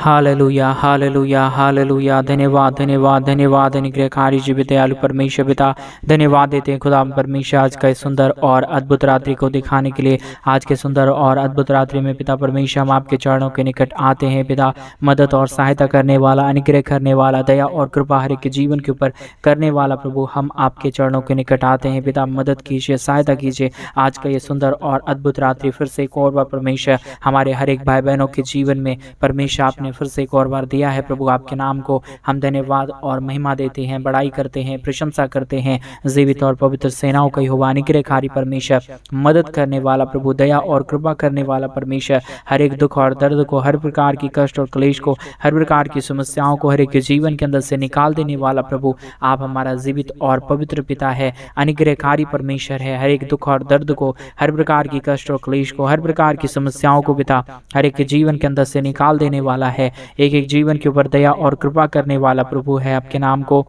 Hallelujah hallelujah hallelujah. धन्यवाद धन्यवाद धन्यवाद अनुग्रहकारी जीवित दयालु परमेश्वर पिता, धन्यवाद देते हैं खुदा परमेश्वर आज का इस सुंदर और अद्भुत रात्रि को दिखाने के लिए। आज के सुंदर और अद्भुत रात्रि में पिता परमेश्वर हम आपके चरणों के निकट आते हैं पिता। मदद और सहायता करने वाला, अनुग्रह करने वाला, दया और कृपा हर एक के जीवन के ऊपर करने वाला प्रभु, हम आपके चरणों के निकट आते हैं पिता। मदद कीजिए, सहायता कीजिए। आज का ये सुंदर और अद्भुत रात्रि फिर से एक और बार परमेश्वर हमारे हर एक भाई बहनों के जीवन में परमेश्वर आपने फिर से एक और बार दिया है प्रभु। आपके नाम को हम धन्यवाद और महिमा देते हैं, बड़ाई करते हैं, प्रशंसा करते हैं। जीवित और पवित्र सेनाओं का यहोवा, अनुग्रहकारी परमेश्वर, मदद करने वाला प्रभु, दया और कृपा करने वाला परमेश्वर, हर एक दुख और दर्द को, हर प्रकार की कष्ट और क्लेश को, हर प्रकार की समस्याओं को हर एक के जीवन के अंदर से निकाल देने वाला प्रभु, आप हमारा जीवित और पवित्र पिता है, अनुग्रहकारी परमेश्वर है। हर एक दुख और दर्द को, हर प्रकार की कष्ट और क्लेश को, हर प्रकार की समस्याओं को पिता हर एक के जीवन के अंदर से निकाल देने वाला है। एक एक जीवन के ऊपर दया और कृपा करने वाला प्रभु है। आपके नाम को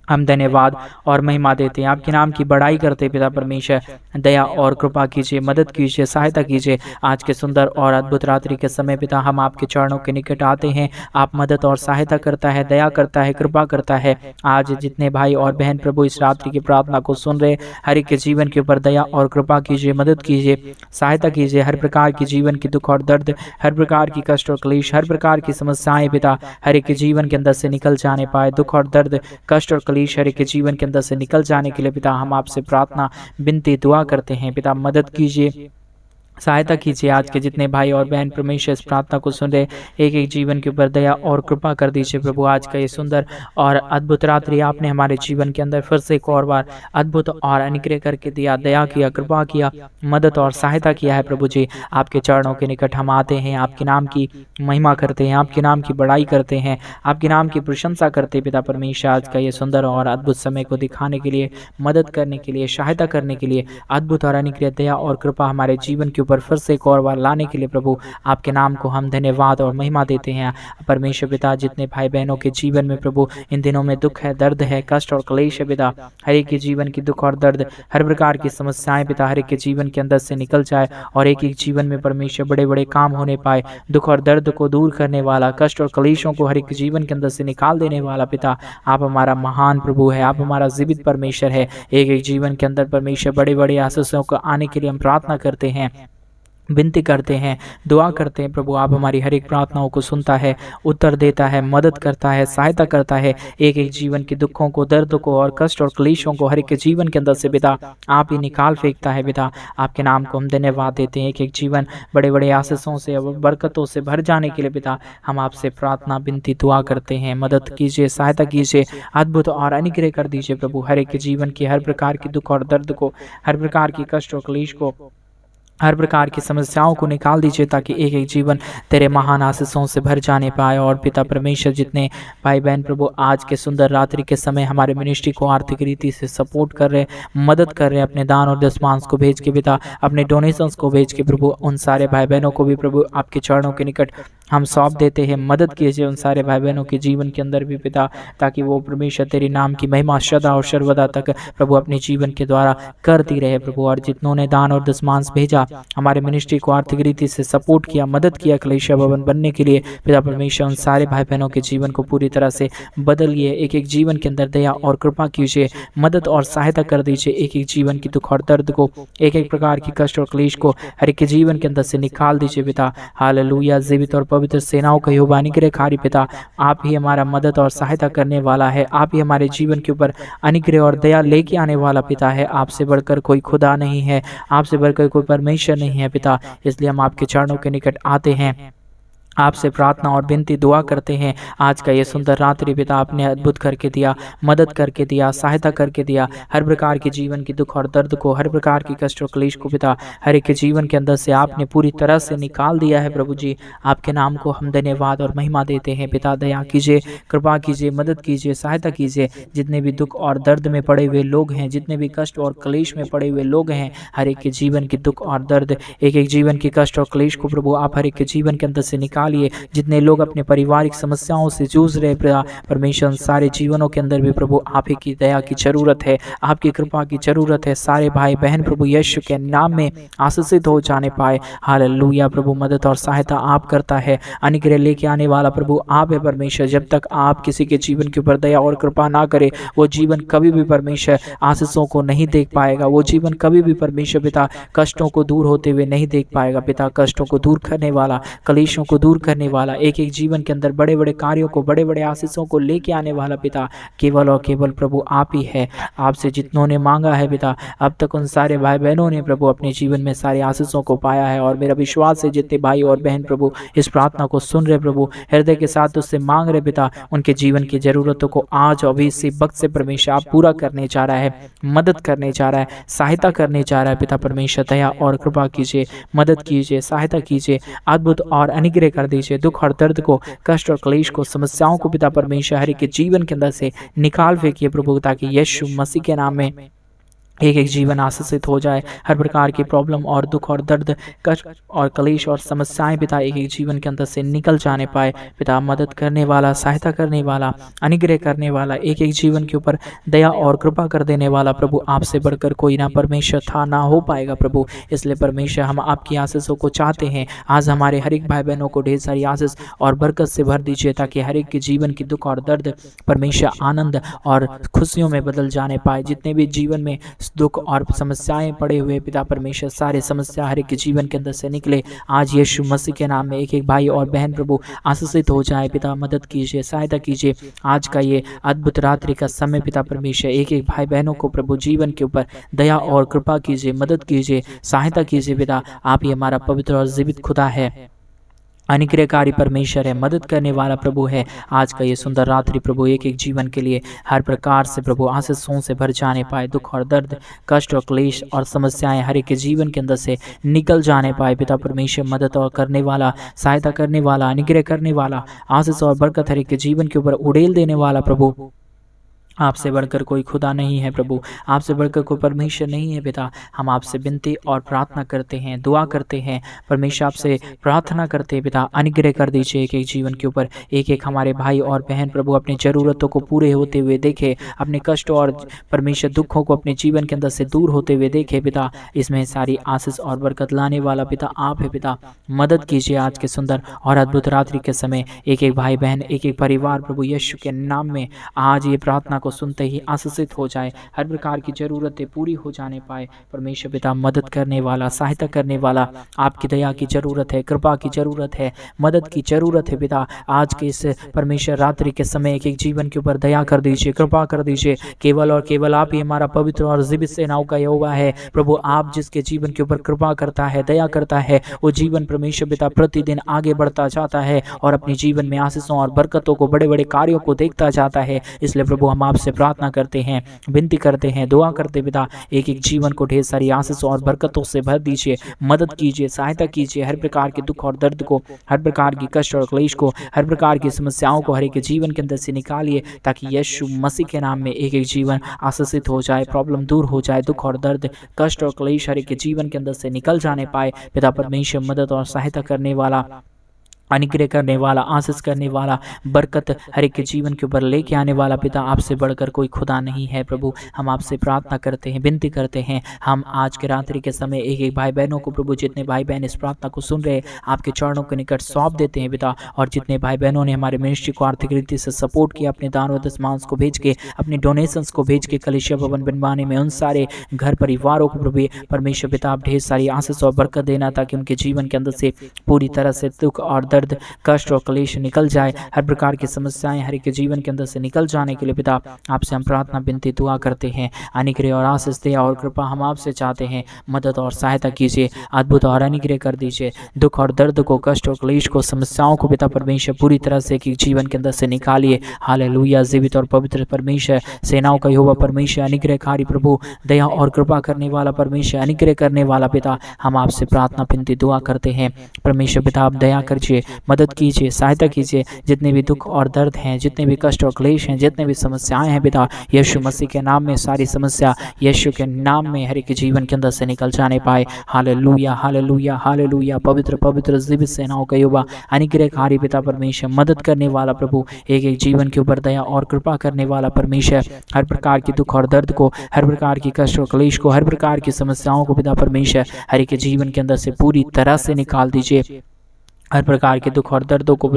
हम धन्यवाद और महिमा देते हैं, आपके नाम की बड़ाई करते पिता परमेश्वर। दया और कृपा कीजिए, मदद कीजिए, सहायता कीजिए। आज के सुंदर और अद्भुत रात्रि के समय पिता हम आपके चरणों के निकट आते हैं। आप मदद और सहायता करता है, दया करता है, कृपा करता है। आज जितने भाई और बहन प्रभु इस रात्रि की प्रार्थना को सुन रहे, हर एक के जीवन के ऊपर दया और कृपा कीजिए, मदद कीजिए, सहायता कीजिए। हर प्रकार की जीवन की दुख और दर्द, हर प्रकार की कष्ट और क्लेश, हर प्रकार की समस्याएं पिता हर एक के जीवन के अंदर से निकल जाने पाए। दुख और दर्द, कष्ट और शरीर के जीवन के अंदर से निकल जाने के लिए पिता हम आपसे प्रार्थना, विनती, दुआ करते हैं पिता। मदद कीजिए, सहायता कीजिए। आज के जितने भाई और बहन परमेश्वर इस प्रार्थना को सुन रहे, एक एक जीवन के ऊपर दया और कृपा कर दीजिए प्रभु। आज का ये सुंदर और अद्भुत रात्रि आपने हमारे जीवन के अंदर फिर से एक और बार अद्भुत और अनुग्रह करके दिया, दया किया, कृपा किया, मदद और सहायता किया है प्रभु जी। आपके चरणों के निकट हम आते हैं, आपके नाम की महिमा करते हैं, आपके नाम की बड़ाई करते हैं, आपके नाम की प्रशंसा करते हैं पिता परमेश्वर। आज का ये सुंदर और अद्भुत समय को दिखाने के लिए, मदद करने के लिए, सहायता करने के लिए, अद्भुत और अनुग्रह, दया और कृपा हमारे जीवन के पर फिर से एक और बार लाने के लिए प्रभु आपके नाम को हम धन्यवाद और महिमा देते हैं परमेश्वर पिता। जितने भाई बहनों के जीवन में प्रभु इन दिनों में दुख है, दर्द है, कष्ट और क्लेश है पिता, हर एक के जीवन की दुख और दर्द, हर प्रकार की समस्याएं पिता हर एक के जीवन के अंदर से निकल जाए और एक एक जीवन में परमेश्वर बड़े बड़े काम होने पाए। दुख और दर्द को दूर करने वाला, कष्ट और क्लेशों को हर एक जीवन के अंदर से निकाल देने वाला पिता आप हमारा महान प्रभु है, आप हमारा जीवित परमेश्वर है। एक एक जीवन के अंदर परमेश्वर बड़े बड़े आशीषों को आने के लिए हम प्रार्थना करते हैं, विनती करते हैं, दुआ करते हैं प्रभु। आप हमारी हर एक प्रार्थनाओं को सुनता है, उत्तर देता है, मदद करता है, सहायता करता है। एक एक जीवन के दुखों को, दर्द को और कष्ट और क्लेशों को हर एक के जीवन के अंदर से पिता आप ही निकाल फेंकता है पिता। आपके नाम को हम धन्यवाद देते हैं। एक एक जीवन बड़े बड़े आशीषों से, बरकतों से भर जाने के लिए पिता हम आपसे प्रार्थना, विनती, दुआ करते हैं। मदद कीजिए, सहायता कीजिए, अद्भुत और अनुग्रह कर दीजिए प्रभु। हर एक के जीवन की हर प्रकार की दुख और दर्द को, हर प्रकार की कष्ट और क्लेश को, हर प्रकार की समस्याओं को निकाल दीजिए ताकि एक एक जीवन तेरे महान आशीषों से भर जाने पाए। और पिता परमेश्वर जितने भाई बहन प्रभु आज के सुंदर रात्रि के समय हमारे मिनिस्ट्री को आर्थिक रीति से सपोर्ट कर रहे, मदद कर रहे, अपने दान और दशमांश को भेज के पिता, अपने डोनेशंस को भेज के प्रभु, उन सारे भाई बहनों को भी प्रभु आपके चरणों के निकट हम सौंप देते हैं। मदद कीजिए उन सारे भाई बहनों के जीवन के अंदर भी पिता, ताकि वो परमेश्वर तेरे नाम की महिमा सदा और सर्वदा तक प्रभु अपने जीवन के द्वारा करती रहे प्रभु। और जितनों ने दान और दशमांश भेजा, हमारे मिनिस्ट्री को आर्थिक रीति से सपोर्ट किया, मदद किया कलीसिया भवन बनने के लिए पिता परमेश्वर, उन सारे भाई बहनों के जीवन को पूरी तरह से बदलिए। एक एक जीवन के अंदर दया और कृपा कीजिए, मदद और सहायता कर दीजिए। एक एक जीवन की दुख और दर्द को, एक एक प्रकार की कष्ट और क्लेश को हर एक के जीवन के अंदर से निकाल दीजिए पिता। हालेलुया। जीवित और पवित्र सेनाओं का यहोवा अनुग्रहकारी पिता, आप ही हमारा मदद और सहायता करने वाला है। आप ही हमारे जीवन के ऊपर अनुग्रह और दया लेके आने वाला पिता है। आपसे बढ़कर कोई खुदा नहीं है, आपसे बढ़कर कोई परमेश्वर नहीं है पिता। इसलिए हम आपके चरणों के निकट आते हैं, आपसे प्रार्थना और विनती, दुआ करते हैं। आज का ये सुंदर रात्रि पिता आपने अद्भुत करके दिया, मदद करके दिया, सहायता करके दिया। हर प्रकार के जीवन की दुख और दर्द को, हर प्रकार की कष्ट और क्लेश को पिता हर एक के जीवन के अंदर से आपने पूरी तरह से निकाल दिया है प्रभु जी। आपके नाम को हम धन्यवाद और महिमा देते हैं पिता। दया कीजिए, कृपा कीजिए, मदद कीजिए, सहायता कीजिए। जितने भी दुख और दर्द में पड़े हुए लोग हैं, जितने भी कष्ट और क्लेश में पड़े हुए लोग हैं, हर एक के जीवन की दुख और दर्द, एक एक जीवन की कष्ट और क्लेश को प्रभु आप हर एक के जीवन के अंदर से निकाल निकालिए। जितने लोग अपने पारिवारिक समस्याओं से जूझ रहे पिता परमेश्वर, उन सारे जीवनों के अंदर भी प्रभु आप ही की दया की जरूरत है, आपकी कृपा की जरूरत है। सारे भाई बहन प्रभु यीशु के नाम में आशीषित हो जाने पाए। हालेलुया प्रभु, मदद और सहायता आप करता है, अनुग्रह लेके आने वाला प्रभु आप है परमेश्वर। जब तक आप किसी के जीवन के ऊपर दया और कृपा ना करे, वो जीवन कभी भी परमेश्वर आशीषों को नहीं देख पाएगा। वो जीवन कभी भी परमेश्वर पिता कष्टों को दूर होते हुए नहीं देख पाएगा। पिता कष्टों को दूर करने वाला, कलेशों को दूर करने वाला, एक एक जीवन के अंदर बड़े बड़े कार्यों को, बड़े बड़े आशीषों को लेके आने वाला पिता केवल और केवल प्रभु आप ही है। आपसे जितनों ने मांगा है पिता, अब तक उन सारे भाई बहनों ने प्रभु अपने जीवन में सारे आशीषों को पाया है। और मेरा विश्वास है जितने भाई और बहन प्रभु इस प्रार्थना को सुन रहे प्रभु, हृदय के साथ उससे मांग रहे पिता, उनके जीवन की जरूरतों को आज अभी इसी वक्त से परमेश्वर आप पूरा करने जा रहा है, मदद करने जा रहा है, सहायता करने जा रहा है। पिता परमेश्वर दया और कृपा कीजिए, मदद कीजिए, सहायता कीजिए, अद्भुत और अनुग्रह कर दीजिए। दुख और दर्द को, कष्ट और क्लेश को, समस्याओं को पिता परमेश्वर हर एक के जीवन के अंदर से निकाल फेंकिए प्रभु, ताकि यीशु मसीह के नाम में एक एक जीवन आशीषित हो जाए। हर प्रकार की प्रॉब्लम और दुख और दर्द, कष्ट और कलेश और समस्याएं पिता एक एक जीवन के अंदर से निकल जाने पाए। पिता मदद करने वाला, सहायता करने वाला, अनुग्रह करने वाला, एक एक जीवन के ऊपर दया और कृपा कर देने वाला प्रभु आपसे बढ़कर कोई ना परमेश्वर था, ना हो पाएगा प्रभु। इसलिए परमेश्वर हम आपकी आशीषों को चाहते हैं। आज हमारे हर एक भाई बहनों को ढेर सारी आशीष और बरकत से भर दीजिए, ताकि हर एक के जीवन की दुख और दर्द परमेश्वर आनंद और खुशियों में बदल जाने पाए। जितने भी जीवन में दुख और समस्याएं पड़े हुए पिता परमेश्वर, सारे समस्या हर एक के जीवन के अंदर से निकले। आज यीशु मसीह के नाम में एक एक भाई और बहन प्रभु आशीषित हो जाए। पिता मदद कीजिए, सहायता कीजिए। आज का ये अद्भुत रात्रि का समय पिता परमेश्वर, एक एक भाई बहनों को प्रभु जीवन के ऊपर दया और कृपा कीजिए, मदद कीजिए, सहायता कीजिए। पिता आप ही हमारा पवित्र और जीवित खुदा है, अनुग्रहकारी परमेश्वर है, मदद करने वाला प्रभु है। आज का ये सुंदर रात्रि प्रभु एक एक जीवन के लिए हर प्रकार से प्रभु आशीषों से भर जाने पाए। दुख और दर्द, कष्ट और क्लेश और समस्याएं हर एक के जीवन के अंदर से निकल जाने पाए। पिता परमेश्वर मदद और करने वाला, सहायता करने वाला, अनुग्रह करने वाला, आशीष और बरकत हर एक के जीवन के ऊपर उड़ेल देने वाला प्रभु आपसे बढ़कर कोई खुदा नहीं है प्रभु, आपसे बढ़कर कोई परमेश्वर नहीं है। पिता हम आपसे विनती और प्रार्थना करते हैं, दुआ करते हैं परमेश्वर, आपसे प्रार्थना करते हैं पिता अनुग्रह कर दीजिए एक एक जीवन के ऊपर। एक एक हमारे भाई और बहन प्रभु अपनी ज़रूरतों को पूरे होते हुए देखे, अपने कष्ट और परमेश्वर दुखों को अपने जीवन के अंदर से दूर होते हुए देखे। पिता इसमें सारी आशीष और बरकत लाने वाला पिता आप है। पिता मदद कीजिए आज के सुंदर और अद्भुत रात्रि के समय एक एक भाई बहन, एक एक परिवार प्रभु यीशु के नाम में आज ये प्रार्थना को सुनते ही आशीषित हो जाए, हर प्रकार की जरूरतें पूरी हो जाने पाए। परमेश्वर पिता मदद करने वाला, सहायता करने वाला, आपकी दया की जरूरत है, कृपा की जरूरत है, मदद की जरूरत है। पिता आज के इस परमेश्वर रात्रि के समय एक एक जीवन के ऊपर दया कर दीजिए, कृपा कर दीजिए। केवल और केवल आप ही हमारा पवित्र और जीवित सेनाओं का यहोवा है प्रभु। आप जिसके जीवन के ऊपर कृपा करता है, दया करता है, वो जीवन परमेश्वर पिता प्रतिदिन आगे बढ़ता जाता है और अपने जीवन में आशीषों और बरकतों को, बड़े बड़े कार्यों को देखता जाता है। इसलिए प्रभु हम आपसे प्रार्थना करते हैं, विनती करते हैं, दुआ करते पिता एक एक जीवन को ढेर सारी आशीषों और बरकतों से भर दीजिए, मदद कीजिए, सहायता कीजिए। हर प्रकार के दुख और दर्द को, हर प्रकार की कष्ट और क्लेश को, हर प्रकार की समस्याओं को हर एक जीवन के अंदर से निकालिए, ताकि यीशु मसीह के नाम में एक एक जीवन आशीषित हो जाए, प्रॉब्लम दूर हो जाए, दुख और दर्द, कष्ट और क्लेश हर एक जीवन के अंदर से निकल जाने पाए। पिता परमेश्वर मदद और सहायता करने वाला, अनुग्रह करने वाला, आशीष करने वाला, बरकत हर एक के जीवन के ऊपर लेके आने वाला पिता आपसे बढ़कर कोई खुदा नहीं है प्रभु। हम आपसे प्रार्थना करते हैं, विनती करते हैं। हम आज के रात्रि के समय एक एक भाई बहनों को प्रभु, जितने भाई बहन इस प्रार्थना को सुन रहे आपके चरणों के निकट सौंप देते हैं पिता। और जितने भाई बहनों ने हमारे मिनिस्ट्री को आर्थिक रीति से सपोर्ट किया, अपने दान व दशमांश को भेज के, अपने डोनेशंस को भेज के कलीसिया भवन बनवाने में, उन सारे घर परिवारों को प्रभु परमेश्वर पिता आप ढेर सारी आशीष और बरकत देना, ताकि उनके जीवन के अंदर से पूरी तरह से दुख और दर्द, कष्ट और क्लेश निकल जाए। हर प्रकार की समस्याएं हर एक के जीवन के अंदर से निकल जाने के लिए पिता आपसे हम प्रार्थना, विनती, दुआ करते हैं। अनुग्रह और आशीष दया और कृपा हम आपसे चाहते हैं। मदद और सहायता कीजिए, अद्भुत और अनुग्रह कर दीजिए। दुख और दर्द को, कष्ट और क्लेश को, समस्याओं को पिता परमेश्वर पूरी तरह से कि जीवन के अंदर से निकालिए। हालेलुया। जीवित और पवित्र परमेश्वर, सेनाओं का यहोवा परमेश्वर, अनुग्रहकारी प्रभु, दया और कृपा करने वाला परमेश्वर, अनुग्रह करने वाला पिता हम आपसे प्रार्थना, विनती, दुआ करते हैं। परमेश्वर पिता आप दया कीजिए, मदद कीजिए, सहायता कीजिए। जितने भी दुख और दर्द हैं, जितने भी कष्ट और क्लेश हैं, जितने भी समस्याएं हैं पिता, यीशु मसीह के नाम में सारी समस्या यीशु के नाम में हर एक जीवन के अंदर से निकल जाने पाए। Hallelujah, hallelujah, hallelujah. पवित्र पवित्र जीवित सेनाओं का युवा अनुग्रहकारी पिता परमेश्वर, मदद करने वाला प्रभु, एक एक जीवन के ऊपर दया और कृपा करने वाला परमेश्वर, हर प्रकार की दुख और दर्द को, हर प्रकार की कष्ट और क्लेश को, हर प्रकार की समस्याओं को पिता परमेश्वर हर एक जीवन के अंदर से पूरी तरह से निकाल दीजिए। हर प्रकार के दुख और दर्दों को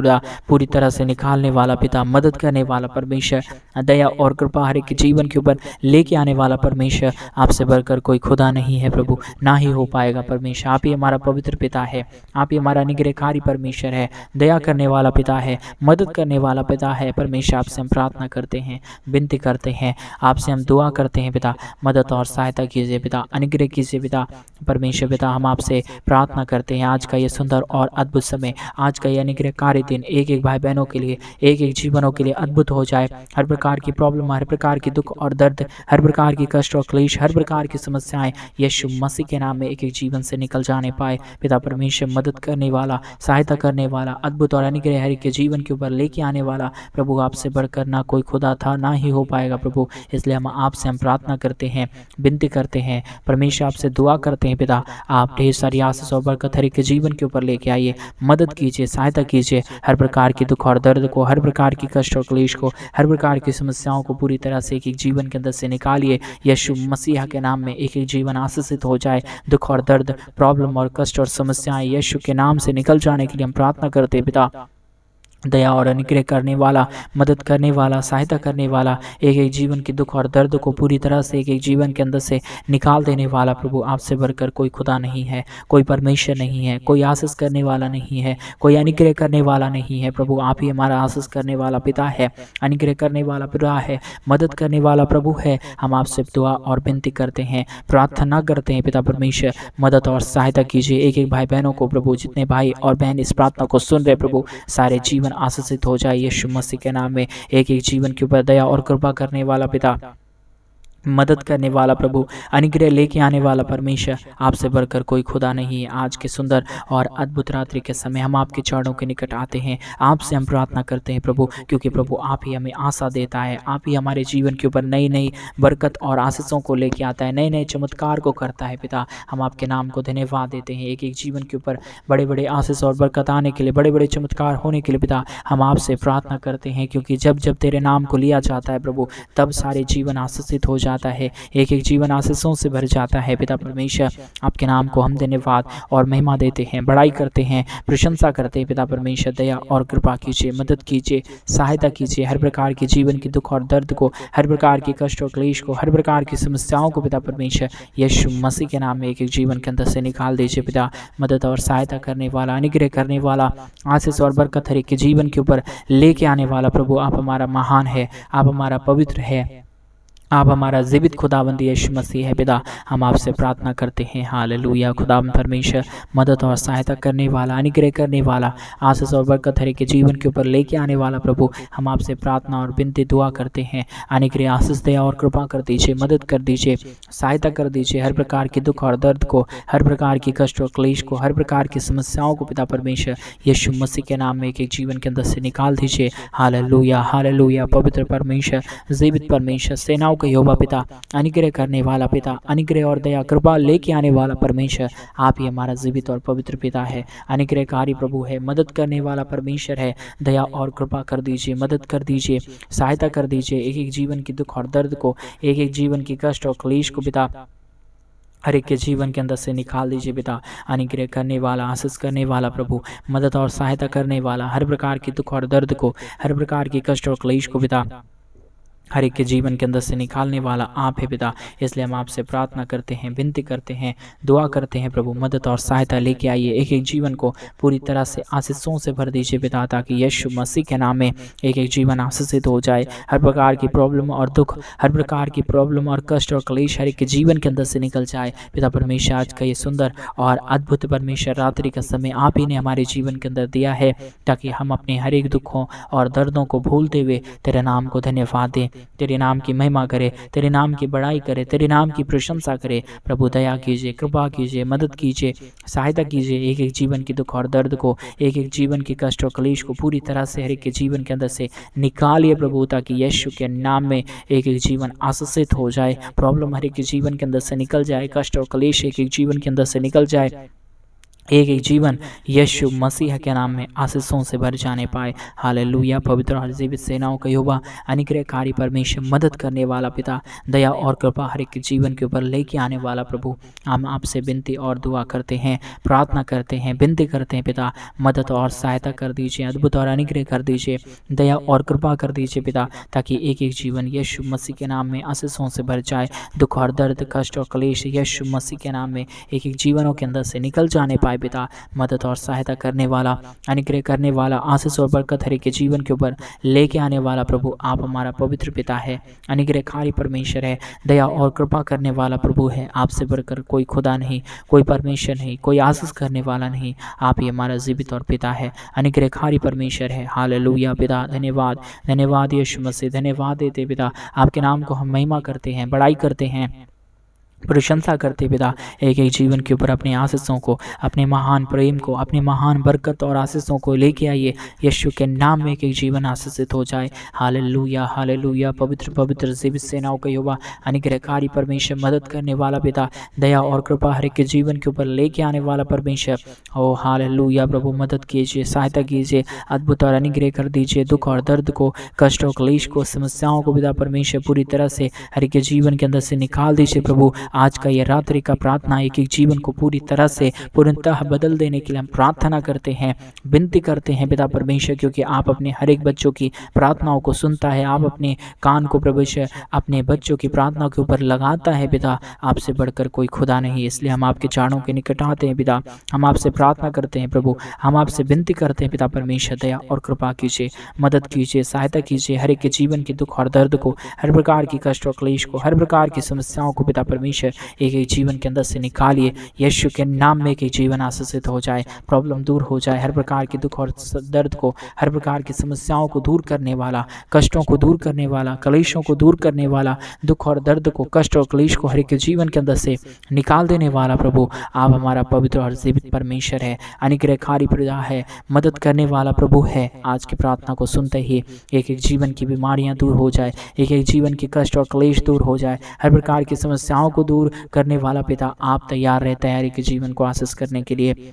पूरी तरह से निकालने वाला पिता, मदद करने वाला परमेश्वर, दया और कृपा हर एक जीवन के ऊपर लेके आने वाला परमेश्वर, आपसे बढ़कर कोई खुदा नहीं है प्रभु, ना ही हो पाएगा परमेश्वर। आप ही हमारा पवित्र पिता है, आप ही हमारा निग्रहकारी परमेश्वर है, दया करने वाला पिता है, मदद करने वाला पिता है परमेश्वर। आपसे हम प्रार्थना करते हैं, विनती करते हैं, आपसे हम दुआ करते हैं पिता, मदद और सहायता कीजिए पिता, अनुग्रह कीजिए पिता परमेश्वर। पिता हम आपसे प्रार्थना करते हैं आज का ये सुंदर और अद्भुत समय, आज का यह अनुग्रहकारी दिन एक एक भाई बहनों के लिए, एक एक जीवनों के लिए अद्भुत हो जाए। हर प्रकार की प्रॉब्लम, हर प्रकार की दुख और दर्द, हर प्रकार की कष्ट और क्लेश, हर प्रकार की समस्याएं यीशु मसीह के नाम में एक एक जीवन से निकल जाने पाए पिता परमेश्वर। मदद करने वाला, सहायता करने वाला, अद्भुत और अनुग्रह हर के जीवन के ऊपर लेके आने वाला प्रभु, आपसे बढ़कर ना कोई खुदा था, ना ही हो पाएगा प्रभु। इसलिए हम प्रार्थना करते हैं, विनती करते हैं परमेश्वर, आपसे दुआ करते हैं पिता, आप ढेर सारी आशीष और बरकत हर एक के जीवन के ऊपर लेके आइए, मदद कीजिए, सहायता कीजिए। हर प्रकार की दुख और दर्द को, हर प्रकार की कष्ट और क्लेश को, हर प्रकार की समस्याओं को पूरी तरह से एक एक जीवन के अंदर से निकालिए। यीशु मसीह के नाम में एक एक जीवन आशीषित हो जाए। दुख और दर्द, प्रॉब्लम और कष्ट और समस्याएं यीशु के नाम से निकल जाने के लिए हम प्रार्थना करते हैं पिता। दया और अनुग्रह करने वाला, मदद करने वाला, सहायता करने वाला, एक एक जीवन के दुख और दर्द को पूरी तरह से एक एक जीवन के अंदर से निकाल देने वाला प्रभु, आपसे बढ़कर कोई खुदा नहीं है, कोई परमेश्वर नहीं है, कोई आशीष करने वाला नहीं है, कोई अनुग्रह करने वाला नहीं है प्रभु। आप ही हमारा आशीष करने वाला पिता है, अनुग्रह करने वाला पिता है, मदद करने वाला प्रभु है। हम आपसे दुआ और विनती करते हैं, प्रार्थना करते हैं पिता परमेश्वर, मदद और सहायता कीजिए एक एक भाई बहनों को प्रभु। जितने भाई और बहन इस प्रार्थना को सुन रहे प्रभु, सारे जीवन आशीषित हो जाए यीशु मसीह के नाम में। एक एक जीवन के ऊपर दया और कृपा करने वाला पिता, मदद करने वाला प्रभु, अनुग्रह लेके आने वाला परमेश्वर, आपसे बढ़कर कोई खुदा नहीं है। आज के सुंदर और अद्भुत रात्रि के समय हम आपके चरणों के निकट आते हैं, आपसे हम प्रार्थना करते हैं प्रभु, क्योंकि प्रभु आप ही हमें आशा देता है, आप ही हमारे जीवन के ऊपर नई नई बरकत और आशीषों को लेके आता है, नए नए चमत्कार को करता है पिता। हम आपके नाम को धन्यवाद देते हैं। एक एक जीवन के ऊपर बड़े बड़े आशीष और बरकत आने के लिए, बड़े बड़े चमत्कार होने के लिए पिता हम आपसे प्रार्थना करते हैं, क्योंकि जब जब तेरे नाम को लिया जाता है प्रभु, तब सारे जीवन आशीषित हो जाता है, एक एक जीवन आशीषों से भर जाता है पिता परमेश्वर। आपके नाम को हम धन्यवाद और महिमा देते हैं, बड़ाई करते हैं, प्रशंसा करते हैं पिता परमेश्वर। दया और कृपा कीजिए, मदद कीजिए, सहायता कीजिए। हर प्रकार के जीवन की दुख और दर्द को, हर प्रकार की कष्ट और क्लेश को, हर प्रकार की समस्याओं को पिता परमेश्वर यीशु मसीह के नाम में एक एक जीवन के अंदर से निकाल दीजिए पिता। मदद और सहायता करने वाला, अनुग्रह करने वाला, आशीष और बरकत हर एक के जीवन के ऊपर लेके आने वाला प्रभु, आप हमारा महान है, आप हमारा पवित्र है, आप हमारा जीवित खुदाबंद यीशु मसीह है पिता। हम आपसे प्रार्थना करते हैं। हालेलुया। खुदाबंद परमेश्वर, मदद और सहायता करने वाला, अनुग्रह करने वाला, आशीष और बरकत हर एक के जीवन के ऊपर लेके आने वाला प्रभु, हम आपसे प्रार्थना और विनती दुआ करते हैं। अनुग्रह, आशीष, दया और कृपा कर दीजिए, मदद कर दीजिए, सहायता कर दीजिए। हर प्रकार के दुख और दर्द को, हर प्रकार की कष्ट और क्लेश को, हर प्रकार की समस्याओं को पिता परमेश्वर यीशु मसीह के नाम में एक एक जीवन के अंदर से निकाल दीजिए। Hallelujah, hallelujah. पवित्र परमेश्वर, जीवित परमेश्वर, सेनाओं यहोवा पिता, अनुग्रह करने वाला पिता, अनुग्रह और दया कृपा लेके आने वाला परमेश्वर, आप ही हमारा जीवित और पवित्र पिता है, अनुग्रहकारी प्रभु है, मदद करने वाला परमेश्वर है। दया और कृपा कर दीजिए, मदद कर दीजिए, सहायता कर दीजिए। एक एक जीवन की दुख और दर्द को, एक एक जीवन की कष्ट और क्लेश को पिता हर एक के जीवन के अंदर से निकाल दीजिए पिता। अनुग्रह करने वाला, आशीष करने वाला प्रभु, मदद और सहायता करने वाला, हर प्रकार की दुख और दर्द को, हर प्रकार की कष्ट और क्लेश को पिता हर एक के जीवन के अंदर से निकालने वाला आप है पिता। इसलिए हम आपसे प्रार्थना करते हैं, विनती करते हैं, दुआ करते हैं प्रभु, मदद और सहायता लेके आइए। एक एक जीवन को पूरी तरह से आशीषों से भर दीजिए पिता, ताकि यीशु मसीह के नाम में एक एक जीवन आशीषित हो जाए। हर प्रकार की प्रॉब्लम और दुख, हर प्रकार की प्रॉब्लम और कष्ट और क्लेश हर एक के जीवन के अंदर से निकल जाए पिता परमेश्वर। आज का ये सुंदर और अद्भुत परमेश्वर रात्रि का समय आप ही ने हमारे जीवन के अंदर दिया है, ताकि हम अपने हर एक दुखों और दर्दों को भूलते हुए तेरे नाम को धन्यवाद दें, तेरे नाम की महिमा करे, तेरे नाम की बड़ाई करे, तेरे नाम की प्रशंसा करे। प्रभु दया कीजिए, कृपा कीजिए, मदद कीजिए, सहायता कीजिए। एक एक जीवन की दुख और दर्द को, एक एक जीवन की कष्ट और कलेश को पूरी तरह से हर एक के जीवन के अंदर से निकालिए प्रभु, ताकि यीशु के नाम में एक एक जीवन आशीषित हो जाए। प्रॉब्लम हर एक के जीवन के अंदर से निकल जाए, कष्ट और कलेश एक एक जीवन के अंदर से निकल जाए। एक एक जीवन यीशु मसीह के नाम में आशीषों से भर जाने पाए। हालेलुया। पवित्र और जीवित सेनाओं का यहोवा, अनुग्रहकारी परमेश्वर, मदद करने वाला पिता, दया और कृपा हर एक के जीवन के ऊपर लेके आने वाला प्रभु, हम आपसे विनती और दुआ करते हैं, प्रार्थना करते हैं, विनती करते हैं पिता, मदद और सहायता कर दीजिए, अद्भुत और अनुग्रह कर दीजिए, दया और कृपा कर दीजिए पिता, ताकि एक एक जीवन यीशु मसीह के नाम में आशीषों से भर जाए। दुख और दर्द, कष्ट और क्लेश यीशु मसीह के नाम में एक एक जीवनों के अंदर से निकल जाने पाए पिता। मदद और सहायता करने वाला, अनुग्रह करने वाला, आशीष और बरकत हर एक के जीवन के ऊपर लेके आने वाला प्रभु, आप हमारा पवित्र पिता है, अनुग्रहकारी परमेश्वर है, दया और कृपा करने वाला प्रभु है। आपसे बढ़कर कोई खुदा नहीं, कोई परमेश्वर नहीं, कोई आशीष करने वाला नहीं। आप ही हमारा जीवित और पिता है, अनुग्रहकारी परमेश्वर है। हालेलुया पिता, धन्यवाद, धन्यवाद यीशु मसीह, धन्यवाद देते पिता। आपके नाम को हम महिमा करते हैं, बड़ाई करते हैं, प्रशंसा करते पिता। एक एक जीवन के ऊपर अपने आशीषों को, अपने महान प्रेम को, अपने महान बरकत और आशीषों को लेके आइए। यीशु के नाम में एक एक जीवन आशीषित हो जाए। Hallelujah, hallelujah. पवित्र पवित्र जीवित सेनाओं का यहोवा, अनुग्रहकारी परमेश्वर, मदद करने वाला पिता, दया और कृपा हर एक के जीवन के ऊपर लेके आने वाला परमेश्वर। ओ हालेलुया प्रभु, मदद कीजिए, सहायता कीजिए, अद्भुत और अनुग्रह कर दीजिए। दुख और दर्द को, कष्ट और क्लेश को, समस्याओं को पिता परमेश्वर पूरी तरह से हर एक के जीवन के अंदर से निकाल दीजिए प्रभु। आज का ये रात्रि का प्रार्थना एक एक जीवन को पूरी तरह से पूर्णतः बदल देने के लिए हम प्रार्थना करते हैं, विनती करते हैं पिता परमेश्वर, क्योंकि आप अपने हर एक बच्चों की प्रार्थनाओं को सुनता है। आप अपने कान को परमेश्वर अपने बच्चों की प्रार्थना के ऊपर लगाता है पिता। आपसे बढ़कर कोई खुदा नहीं, इसलिए हम आपके चरणों के निकट आते हैं पिता। हम आपसे प्रार्थना करते हैं प्रभु, हम आपसे विनती करते हैं पिता परमेश्वर, दया और कृपा कीजिए, मदद कीजिए, सहायता कीजिए। हर एक के जीवन के दुख और दर्द को, हर प्रकार की कष्ट और क्लेश को, हर प्रकार की समस्याओं को पिता परमेश्वर एक एक जीवन के अंदर से निकालिए। यीशु के नाम में एक एक जीवन आशीषित हो जाए, प्रॉब्लम दूर हो जाए। हर प्रकार की दुख और दर्द को, हर प्रकार की समस्याओं को दूर करने वाला, कष्टों को दूर करने वाला, क्लेशों को दूर करने वाला, दुख और दर्द को, कष्ट और क्लेश को हर एक के जीवन के अंदर से निकाल देने वाला प्रभु, आप हमारा पवित्र और जीवित परमेश्वर है, अनुग्रहकारी पिता है, मदद करने वाला प्रभु है। आज की प्रार्थना को सुनते ही एक एक जीवन की बीमारियां दूर हो जाए, एक एक जीवन की कष्ट और क्लेश दूर हो जाए, हर प्रकार की समस्याओं को दूर करने वाला पिता आप तैयार रहे, तैयारी के जीवन को आशीष करने के लिए,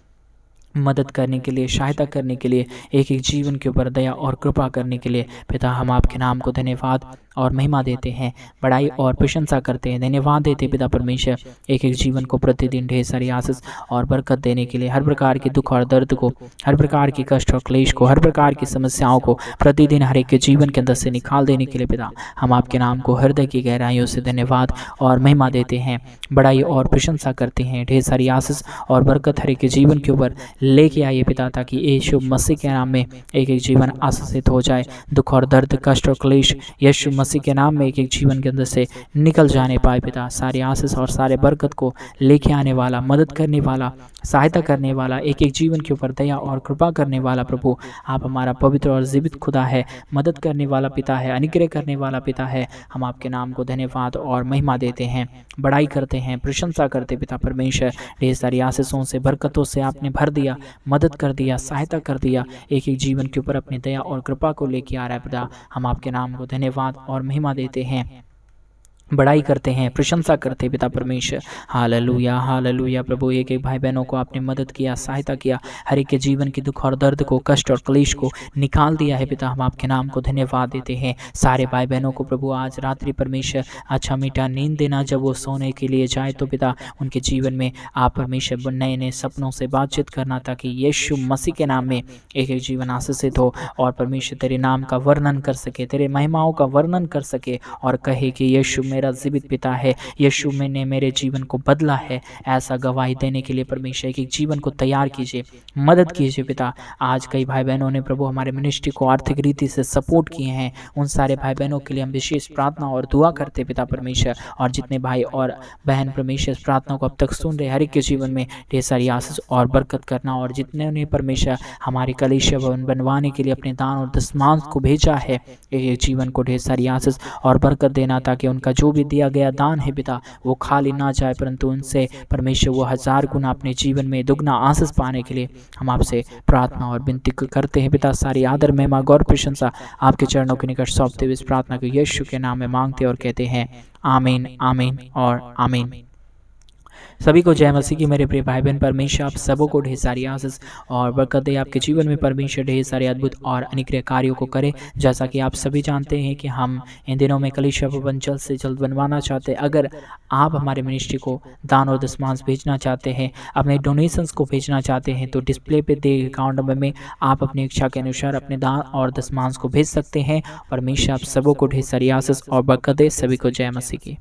मदद करने के लिए, सहायता करने के लिए, एक एक जीवन के ऊपर दया और कृपा करने के लिए पिता। हम आपके नाम को धन्यवाद और महिमा देते हैं, बड़ाई और प्रशंसा करते हैं, धन्यवाद देते पिता परमेश्वर, एक एक जीवन को प्रतिदिन ढेर सारी आशीष और बरकत देने के लिए, हर प्रकार के दुख और दर्द को, हर प्रकार की कष्ट और क्लेश को, हर प्रकार की समस्याओं को प्रतिदिन हर एक के जीवन के अंदर से निकाल देने के लिए पिता। हम आपके नाम को हृदय की गहराइयों से धन्यवाद और महिमा देते हैं, बड़ाई और प्रशंसा करते हैं। ढेर सारी आशीष और बरकत हर एक के जीवन के ऊपर लेके आइए पिता, ताकि यीशु मसीह के नाम में एक एक जीवन आशीषित हो जाए। दुख और दर्द, कष्ट और क्लेश यीशु मसीह के नाम में एक एक जीवन के अंदर से निकल जाने पाए पिता। सारे आशीष और सारे बरकत को लेके आने वाला, मदद करने वाला, सहायता करने वाला, एक एक जीवन के ऊपर दया और कृपा करने वाला प्रभु, आप हमारा पवित्र और जीवित खुदा है, मदद करने वाला पिता है, अनुग्रह करने वाला पिता है। हम आपके नाम को धन्यवाद और महिमा देते हैं, बड़ाई करते हैं, प्रशंसा करते पिता परमेश्वर। ढेर सारी आशीषों से, बरकतों से आपने भर दिया, मदद कर दिया, सहायता कर दिया, एक एक जीवन के ऊपर अपनी दया और कृपा को लेके आ रहा है पिता। हम आपके नाम को धन्यवाद और महिमा देते हैं, बड़ाई करते हैं, प्रशंसा करते हैं पिता परमेश्वर। हालेलुया, हालेलुया प्रभु। एक एक भाई बहनों को आपने मदद किया, सहायता किया, हर एक के जीवन के दुख और दर्द को, कष्ट और क्लेश को निकाल दिया है पिता। हम आपके नाम को धन्यवाद देते हैं। सारे भाई बहनों को प्रभु आज रात्रि परमेश्वर अच्छा मीठा नींद देना, जब वो सोने के लिए जाए तो पिता उनके जीवन में आप परमेश्वर नए नए सपनों से बातचीत करना, ताकि यीशु मसीह के नाम में एक एक जीवन आशीषित हो और परमेश्वर तेरे नाम का वर्णन कर सके, तेरे महिमाओं का वर्णन कर सके और कहे कि यीशु मेरा जीवित पिता है, यीशु में ने मेरे जीवन को बदला है, ऐसा गवाही देने के लिए परमेश्वर एक जीवन को तैयार कीजिए, मदद कीजिए पिता। आज कई भाई बहनों ने प्रभु हमारे मिनिस्ट्री को आर्थिक रीति से सपोर्ट किए हैं, उन सारे भाई बहनों के लिए हम विशेष प्रार्थना और दुआ करते पिता परमेश्वर। और जितने भाई और बहन परमेश्वर इस प्रार्थना को अब तक सुन रहे, हर एक के जीवन में ढेर सारी आशीष और बरकत करना। और जितने ने परमेश्वर हमारे कलीसिया भवन बनवाने के लिए अपने दान और दशमांश को भेजा है, ये जीवन को ढेर सारी आशीष और बरकत देना, ताकि उनका जो भी दिया गया दान है पिता वो खाली ना जाए, परंतु उनसे परमेश्वर वो 1000 गुना अपने जीवन में दुगना आशीष पाने के लिए हम आपसे प्रार्थना और विनती करते हैं पिता। सारी आदर महिमा गौर प्रशंसा आपके चरणों के निकट सौंपते हुए इस प्रार्थना को यीशु के नाम में मांगते और कहते हैं आमीन, आमीन और आमीन। सभी को जय मसीह की मेरे प्रिय भाई बहन। परमेश्वर आप सबों को ढेर सारी आशीष और बरकत दे, आपके जीवन में परमेश्वर ढेर सारे अद्भुत और अनुग्रह कार्यों को करे। जैसा कि आप सभी जानते हैं कि हम इन दिनों में कलीसिया भवन जल्द से जल्द बनवाना चाहते हैं। अगर आप हमारे मिनिस्ट्री को दान और दशमांश भेजना चाहते हैं, अपने डोनेशंस को भेजना चाहते हैं, तो डिस्प्ले पे दे अकाउंट नंबर में आप अपनी इच्छा के अनुसार अपने दान और दशमांश को भेज सकते हैं। परमेश्वर आप सबों को ढेर सारी आशीष और बरकत दे। सभी को जय मसीह की।